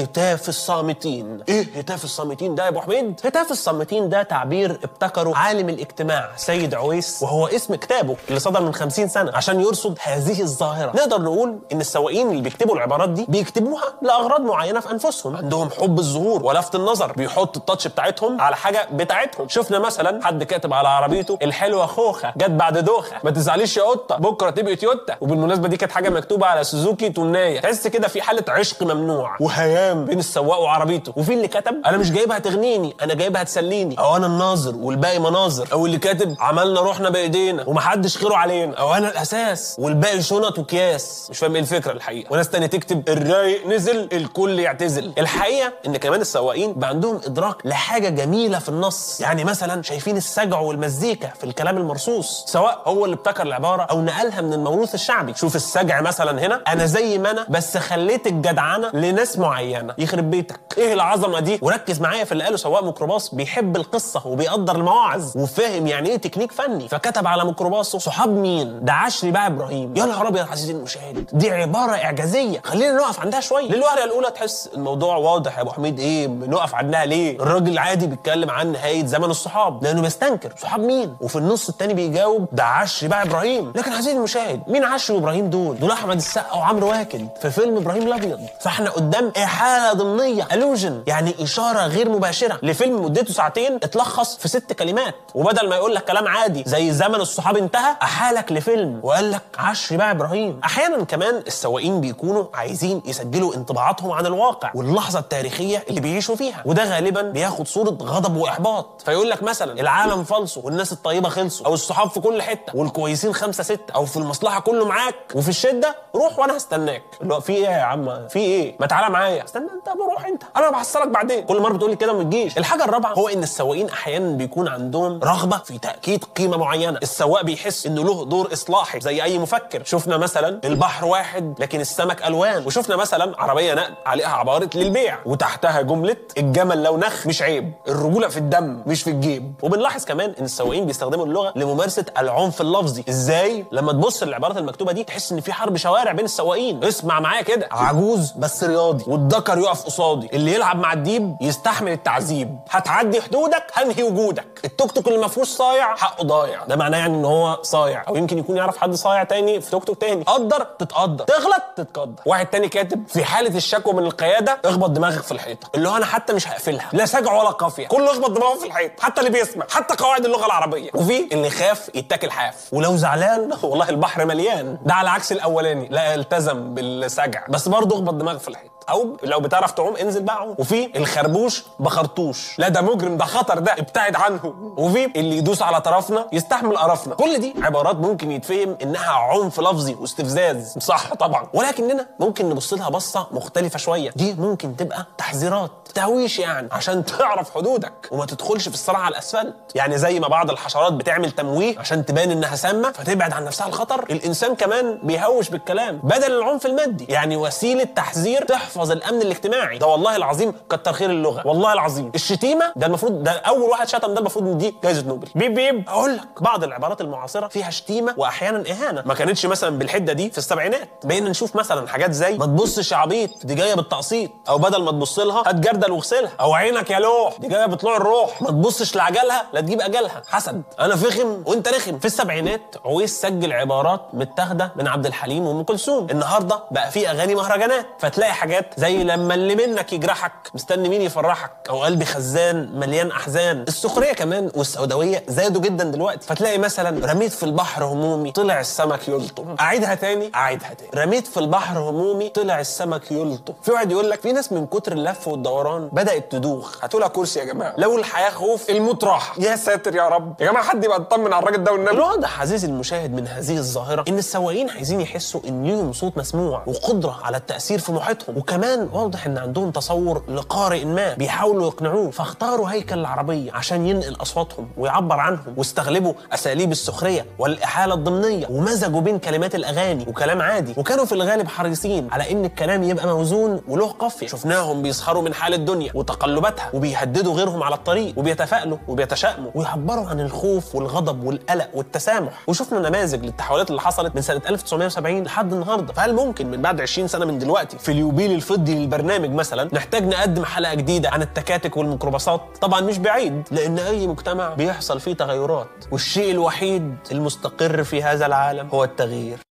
هتاف الصامتين. ايه هتاف الصامتين ده يا ابو حميد؟ هتاف الصامتين ده تعبير ابتكره عالم الاجتماع سيد عويس، وهو اسم كتابه اللي صدر من 50 سنه عشان يرصد هذه الظاهره. نقدر نقول ان السواقين اللي بيكتبوا العبارات دي بيكتبوها لاغراض معينه في انفسهم، عندهم حب الظهور ولفت النظر، بيحطوا التاتش بتاعتهم على حاجه بتاعتهم. شفنا مثلا حد كاتب على عربيته الحلوه خوخه جت بعد دوخه، ما تزعليش يا قطه بكره تبقي تويوتا. وبالمناسبه دي كانت حاجه مكتوبه على سوزوكي تونايه. تحس كده في حاله عشق ممنوع وهيام بين السواق وعربيته. وفي اللي كتب انا مش جايبها تغنيني، انا جايبها تسليني، او انا الناظر والباقي مناظر، او اللي كاتب عملنا روحنا بايدينا ومحدش خيره علينا، او انا الاساس والباقي شنط وكياس. مش فاهم ايه الفكره الحقيقه. وناس تانية تكتب الرايق نزل الكل يعتزل. الحقيقه ان كمان السواقين بقى عندهم ادراك لحاجه جميله في النص. يعني مثلا شايفين السجع والمزيكا في الكلام المرصوص، سواء هو اللي ابتكر العباره او نقلها من الموروث الشعبي. شوف السجع مثلا هنا، انا زي ما انا بس خليت الجدعنه لناس معينه. يخرب بيتك ايه العظمه دي. وركز معايا في اللي قاله سواق ميكروباص بيحب القصه وبيقدر المواعظ وفاهم يعني ايه تكنيك فني، فكتب على ميكروباصه صحاب مين ده عشري بقى ابراهيم. يا نهار ابيض عزيزي المشاهد، دي عباره اعجازيه خلينا نقف عندها شويه. للوهله الاولى تحس الموضوع واضح يا ابو حميد، ايه بنقف عندها ليه؟ الراجل عادي بيتكلم عن نهايه زمن الصحاب لانه بيستنكر صحاب مين، وفي النص الثاني بيجاوب ده عشري بقى ابراهيم. لكن عزيزي المشاهد مين عشري وابراهيم دول احمد السقا وعمرو واكد في فيلم ابراهيم الابيض. فاحنا قدام احاله ضمنيه الوجن، يعني اشاره غير مباشره لفيلم مدته ساعتين اتلخص في 6 كلمات. وبدل ما يقول لك كلام عادي زي زمن الصحاب انتهى، احالك لفيلم وقال لك عشري بقى ابراهيم. احيانا كمان السواقين بيكونوا عايزين يسجلوا انطباعاتهم عن الواقع واللحظه التاريخيه اللي بيعيشوا فيها، وده غالبا بياخد صوره غضب واحباط. فيقول لك مثلا العالم فالصو والناس الطيبه خلصوا، او الصحاب في كل حته والكويسين 5 6، او في المصلحه كله معاك وفي الشده روح وانا هستناك. اللي هو في ايه يا عم، في ايه؟ ما تعالى معايا. استنى انت، بروح انت، انا بحصلك بعدين. كل مره بتقول لي كده ما تجيش. الحاجه الرابعه هو ان السواقين احيانا بيكون عندهم رغبه في تاكيد قيمه معينه. السواق بيحس انه له دور اصلاحي زي اي مفكر. شفنا مثلا البحر واحد لكن السمك الوان، وشفنا مثلا عربيه نقل عليها عباره للبيع وتحتها جمله الجمل لو نخ مش عيب، الرجوله في الدم مش في الجيب. وبنلاحظ كمان ان السواقين بيستخدموا اللغه لممارسه العنف اللفظي. ازاي؟ لما تبص للعبارات المكتوبه دي تحس ان في حرب شوارع بين السواقين. اسمع معايا كده، عجوز بس رياضي والدكر يقف قصادي، اللي يلعب مع الديب يستحمل التعذيب، هتعدي حدودك هنهي وجودك، التوك توك اللي ما فيهوش صايع حقه ضايع. ده معناه يعني ان هو صايع، او يمكن يكون يعرف حد صايع تاني في توك توك تاني. قدر تتقدر، تغلط تتقدر. واحد تاني كاتب في حاله الشكوى من القياده اخبط دماغك في الحيطه، اللي هو انا حتى مش هقفلها، لا سجع ولا قافيه، كله يخبط دماغه في الحيط، حتى اللي بيسمع، حتى قواعد اللغه العربيه. وفي اللي خاف يتاكل حاف، ولو زعلان والله البحر مليان. ده على عكس الاولاني، لا التزم بالسجع بس برضه اخبط دماغك في الحيط، او لو بتعرف تعوم انزل بقى عوم. وفي الخربوش بخرطوش، لا ده مجرم، ده خطر، ده ابتعد عنه. وفي اللي يدوس على طرفنا يستحمل قرفنا. كل دي عبارات ممكن يتفهم انها عنف لفظي واستفزاز، صح طبعا، ولكننا ممكن نبص لها بصه مختلفه شويه. دي ممكن تبقى تحذيرات، تهويش يعني، عشان تعرف حدودك وما تدخلش في الصراع على الاسفلت. يعني زي ما بعض الحشرات بتعمل تمويه عشان تبان انها سامه فتبعد عن نفسها الخطر، الانسان كمان بيهوش بالكلام بدل العنف المادي، يعني وسيله تحذير تحفظ الامن الاجتماعي. ده والله العظيم كتر خير اللغه، والله العظيم. الشتيمه ده المفروض، ده اول واحد شتم ده المفروض نديه جائزه نوبل. بيب بيب. اقول لك بعض العبارات المعاصره فيها شتيمه واحيانا اهانه، ما كانتش مثلا بالحده دي في السبعينات. بقينا نشوف مثلا حاجات زي ما تبصش يا عبيط دي جايه بالتقسيط، او بدل ما تبص لها هات جردل واغسلها، او عينك يا لوح دي جايه بطلوع الروح، ما تبصش لعجلها لا تجيب اجلها، حسد، انا فخم وانت رخم. في السبعينات عويس سجل عبارات متاخده من عبد الحليم وام كلثوم. النهارده بقى في اغاني مهرجانات، فتلاقي حاجات زي لما اللي منك يجرحك مستني مين يفرحك، او قلبي خزان مليان احزان. السخريه كمان والسوداويه زادوا جدا دلوقتي، فتلاقي مثلا رميت في البحر همومي طلع السمك يلطم. اعيدها تاني، رميت في البحر همومي طلع السمك يلطم. في واحد يقول لك في ناس من كتر اللف والدوران بدات تدوخ. هاتولها كرسي يا جماعه، لو الحياه خوف الموت راحه. يا ساتر يا رب يا جماعه، حد يبقى يطمن على الراجل ده والنبي. الواضح عزيزي المشاهد من هذه الظاهره ان السواقين عايزين يحسوا ان ليهم صوت مسموع وقدره على التاثير في محيطهم، وكمان واضح ان عندهم تصور لقارئ ما بيحاولوا يقنعوه، فاختاروا هيكل العربيه عشان ينقل اصواتهم ويعبر عنهم، واستغلبوا اساليب السخريه والاحاله الضمنيه، ومزجوا بين كلمات الاغاني وكلام عادي، وكانوا في الغالب حريصين على ان الكلام يبقى موزون وله قافيه. شفناهم بيسخروا من حال الدنيا وتقلباتها، وبيهددوا غيرهم على الطريق، وبيتفائلوا وبيتشائموا ويعبروا عن الخوف والغضب والقلق والتسامح. وشفنا نماذج للتحولات اللي حصلت من سنه 1970 لحد النهارده. فهل ممكن من بعد 20 سنه من دلوقتي في اليوبيل الفضي للبرنامج مثلا نحتاج نقدم حلقة جديدة عن التكاتك والميكروباصات؟ طبعا مش بعيد، لأن أي مجتمع بيحصل فيه تغيرات، والشيء الوحيد المستقر في هذا العالم هو التغيير.